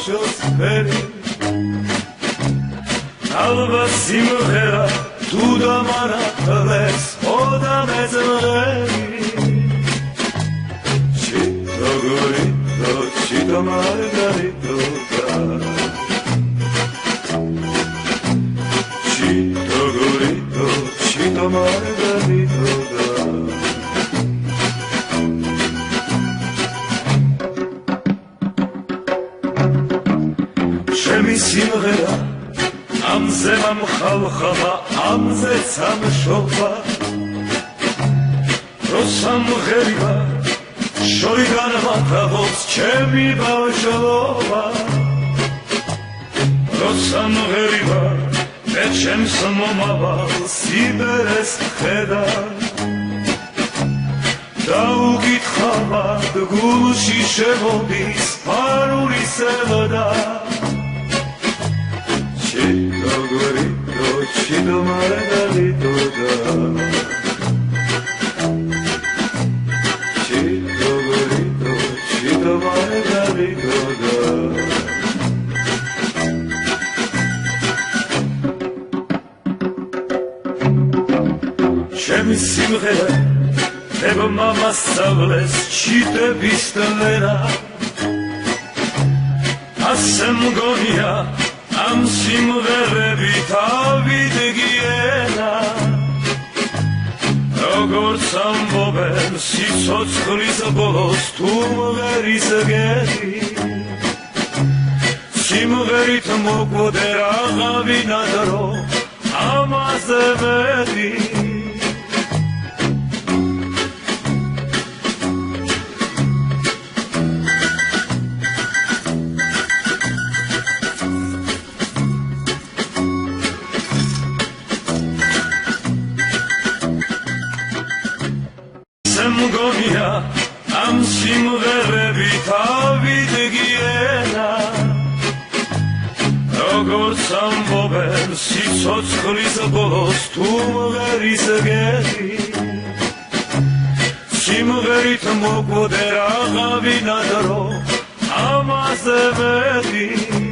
ბავშვს ფერი ალბათ სიმღერა თუ დამარათლეს ოდა მეზმღერი Chito Margarito Chito Gorito Chito Margarito Shemi simghera Amze mamkhalkhava Amze samshova Rosamgheriva Შორიდან მათავს ჩემი ბავშვობა როცა მღერიბა მე ჩემს მომავალ სიბერეს ხედა დაუკითხავად გულში შემოდის ფარული სევდა ჩიტო გორიტო ჩიტო მარგარიტო ჩემი სიმღერა დება მამასწავლეს ჩიტების ტლერა ასე მგონია ამ სიმღერებით ავიდგიენა როგორც ამბობენ სიცოცხლის ბოლოს თუ მღერის გერი სიმღერით მოკვდე აღავინა დრო ამაზე მეტი მგონია ამ სიმღერებით ავიდგიენა როგორც ამბობენ სიცოცხლის ბოლოს თუ მღერის გერი სიმღერით მოკვდე აღავინა დრო ამაზე მეტი